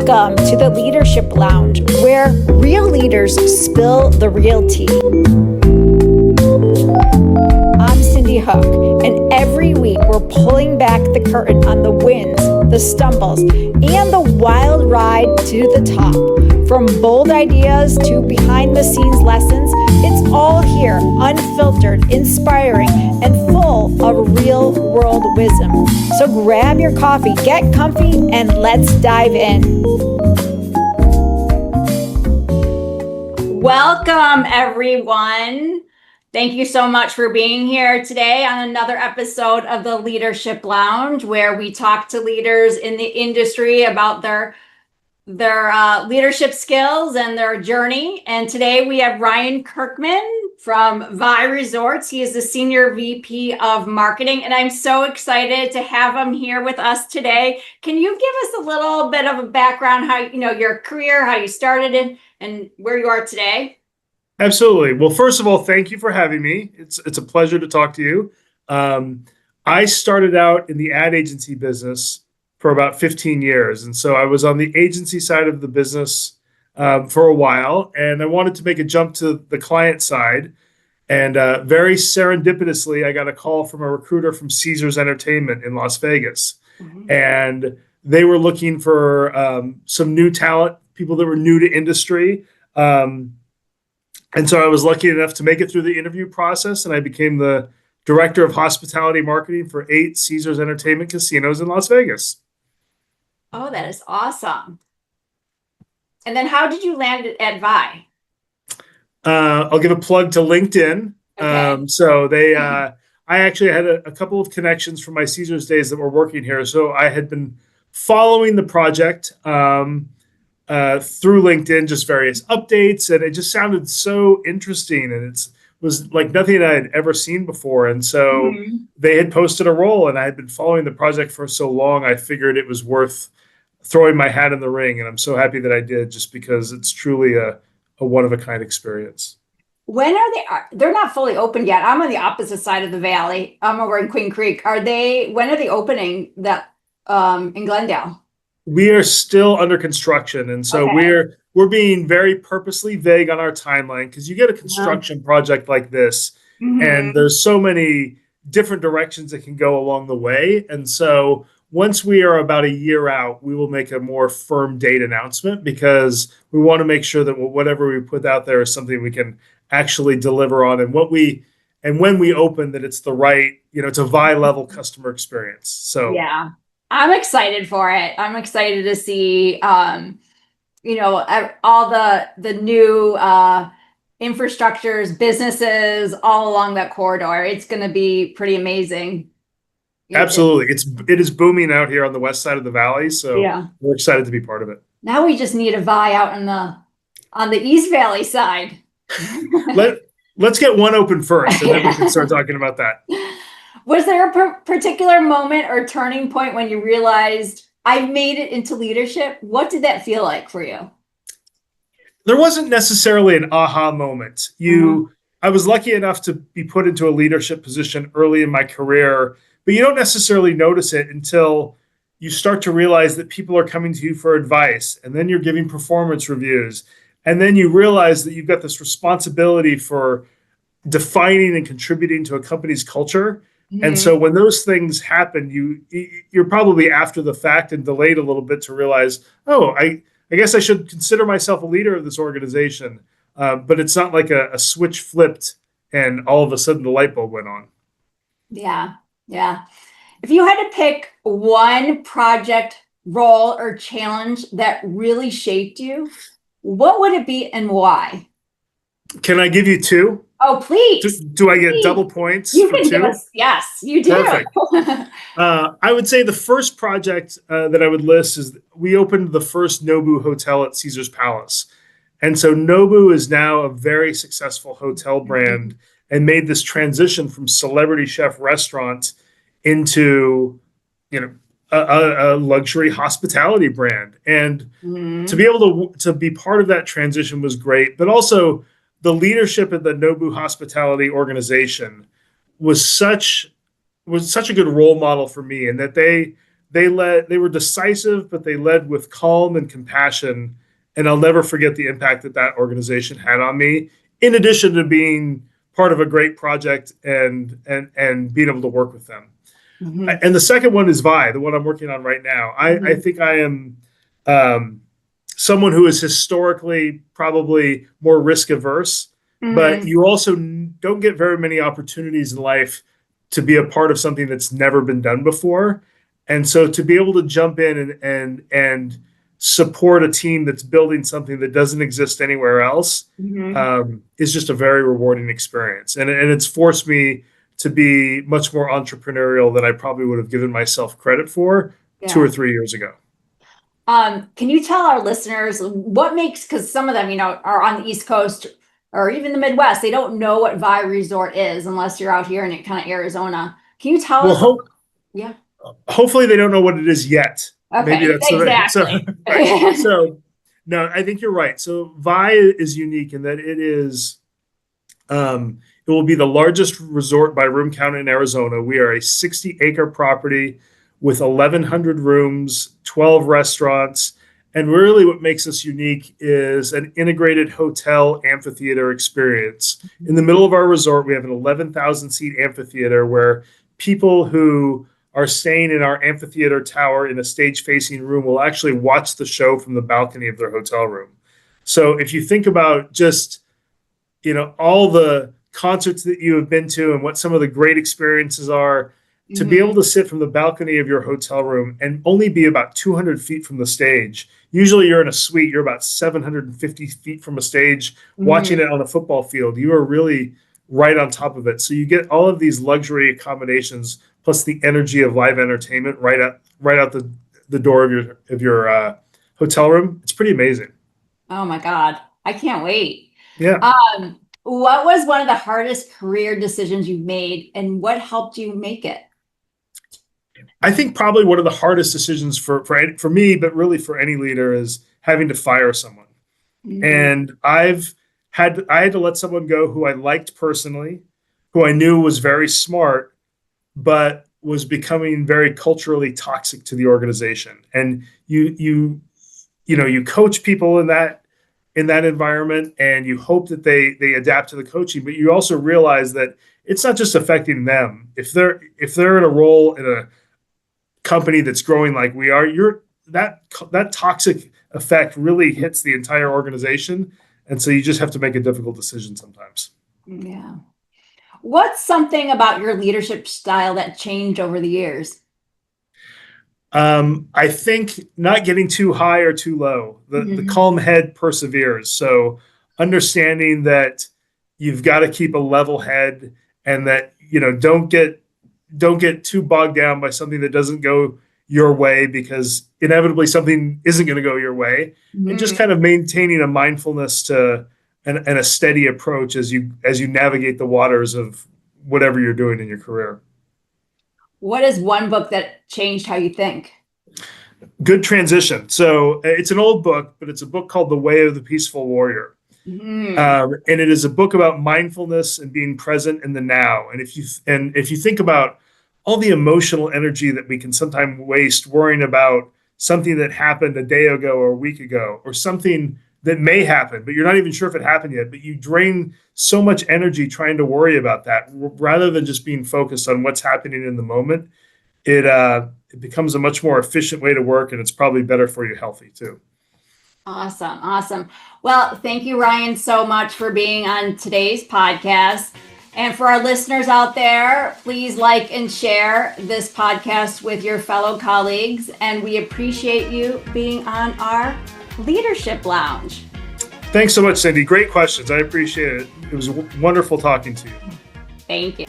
Welcome to the Leadership Lounge, where real leaders spill the real tea. I'm Cindy Hook, and every week we're pulling back the curtain on the wins, the stumbles, and the wild ride to the top. From bold ideas to behind-the-scenes lessons, it's all here, unfiltered, inspiring, and full of real-world wisdom. So grab your coffee, get comfy, and let's dive in. Welcome, everyone. Thank you so much for being here today on another episode of the Leadership Lounge, where we talk to leaders in the industry about their leadership skills and their journey. And today we have Rian Kirkman from VAI Resorts. He is the Senior VP of Marketing, and I'm so excited to have him here with us today. Can you give us a little bit of a background, how your career, how you started it, and where you are today? Absolutely. Well, first of all, thank you for having me. It's a pleasure to talk to you. I started out in the ad agency business for about 15 years. And so I was on the agency side of the business for a while, and I wanted to make a jump to the client side. And very serendipitously, I got a call from a recruiter from Caesars Entertainment in Las Vegas. Mm-hmm. And they were looking for some new talent, people that were new to industry. And so I was lucky enough to make it through the interview process, and I became the director of hospitality marketing for 8 Caesars Entertainment casinos in Las Vegas. Oh, that is awesome. And then how did you land at VAI? I'll give a plug to LinkedIn. Okay. I actually had a couple of connections from my Caesars days that were working here. So I had been following the project through LinkedIn, just various updates, and it just sounded so interesting, and it was like nothing I had ever seen before. And so they had posted a role, and I had been following the project for so long, I figured it was worth throwing my hat in the ring, and I'm so happy that I did, just because it's truly a one-of-a-kind experience. When are they? They're not fully open yet. I'm on the opposite side of the valley. I'm over in Queen Creek. When are they opening that in Glendale? We are still under construction, and so we're being very purposely vague on our timeline, because you get a construction project like this, and there's so many different directions that can go along the way. And so once we are about a year out, we will make a more firm date announcement, because we want to make sure that whatever we put out there is something we can actually deliver on, and when we open, that it's the right, it's a VAI level customer experience. So yeah. I'm excited for it. I'm excited to see, all the new infrastructures, businesses all along that corridor. It's going to be pretty amazing. Absolutely. It is booming out here on the west side of the valley. So we're excited to be part of it. Now we just need a VAI out on the East Valley side. Let's get one open first, and then we can start talking about that. Was there a particular moment or turning point when you realized I've made it into leadership? What did that feel like for you? There wasn't necessarily an aha moment. I was lucky enough to be put into a leadership position early in my career, but you don't necessarily notice it until you start to realize that people are coming to you for advice, and then you're giving performance reviews, and then you realize that you've got this responsibility for defining and contributing to a company's culture. And so when those things happen, you're probably after the fact and delayed a little bit to realize, I guess I should consider myself a leader of this organization. But it's not like a switch flipped and all of a sudden the light bulb went on. Yeah. If you had to pick one project, role, or challenge that really shaped you, what would it be and why? Can I give you 2? Oh, please. Do I get double points? You can give us, yes, you do. Perfect. I would say the first project that I would list is we opened the first Nobu hotel at Caesars Palace. And so Nobu is now a very successful hotel brand and made this transition from celebrity chef restaurant into, a luxury hospitality brand. And to be able to be part of that transition was great, but also the leadership of the Nobu Hospitality organization was such a good role model for me, and that they were decisive, but they led with calm and compassion. And I'll never forget the impact that organization had on me, in addition to being part of a great project and being able to work with them. Mm-hmm. And the second one is VAI, the one I'm working on right now. I think I am someone who is historically probably more risk averse, but you also don't get very many opportunities in life to be a part of something that's never been done before. And so to be able to jump in and support a team that's building something that doesn't exist anywhere else is just a very rewarding experience. And it's forced me to be much more entrepreneurial than I probably would have given myself credit for 2 or 3 years ago. Can you tell our listeners what makes, because some of them, are on the East Coast or even the Midwest, they don't know what VAI Resort is unless you're out here in kind of Arizona. Can you tell us? Yeah. Hopefully they don't know what it is yet. Okay, maybe that's exactly. Right. So, no, I think you're right. So VAI is unique in that it is, it will be the largest resort by room count in Arizona. We are a 60-acre property with 1,100 rooms, 12 restaurants. And really what makes us unique is an integrated hotel amphitheater experience. In the middle of our resort, we have an 11,000-seat amphitheater where people who are staying in our amphitheater tower in a stage-facing room will actually watch the show from the balcony of their hotel room. So if you think about just, all the concerts that you have been to and what some of the great experiences are, to be able to sit from the balcony of your hotel room and only be about 200 feet from the stage. Usually you're in a suite, you're about 750 feet from a stage, watching it on a football field. You are really right on top of it. So you get all of these luxury accommodations plus the energy of live entertainment right out the door of your hotel room. It's pretty amazing. Oh my God. I can't wait. Yeah. What was one of the hardest career decisions you've made and what helped you make it? I think probably one of the hardest decisions for me, but really for any leader, is having to fire someone. And I had to let someone go who I liked personally, who I knew was very smart, but was becoming very culturally toxic to the organization. And you coach people in that environment, and you hope that they adapt to the coaching, but you also realize that it's not just affecting them. If they're in a role in a company that's growing like we are, that toxic effect really hits the entire organization. And so you just have to make a difficult decision sometimes. Yeah. What's something about your leadership style that changed over the years? I think not getting too high or too low. The calm head perseveres. So understanding that you've got to keep a level head, and that don't get too bogged down by something that doesn't go your way, because inevitably something isn't going to go your way. And just kind of maintaining a mindfulness to and a steady approach as you navigate the waters of whatever you're doing in your career. What is one book that changed how you think? Good transition. So it's an old book, but it's a book called The Way of the Peaceful Warrior. And it is a book about mindfulness and being present in the now. And if you think about all the emotional energy that we can sometimes waste worrying about something that happened a day ago or a week ago, or something that may happen, but you're not even sure if it happened yet, but you drain so much energy trying to worry about that rather than just being focused on what's happening in the moment. It becomes a much more efficient way to work, and it's probably better for you healthy too. Awesome. Well, thank you, Rian, so much for being on today's podcast. And for our listeners out there, please like and share this podcast with your fellow colleagues. And we appreciate you being on our Leadership Lounge. Thanks so much, Cindy. Great questions. I appreciate it. It was wonderful talking to you. Thank you.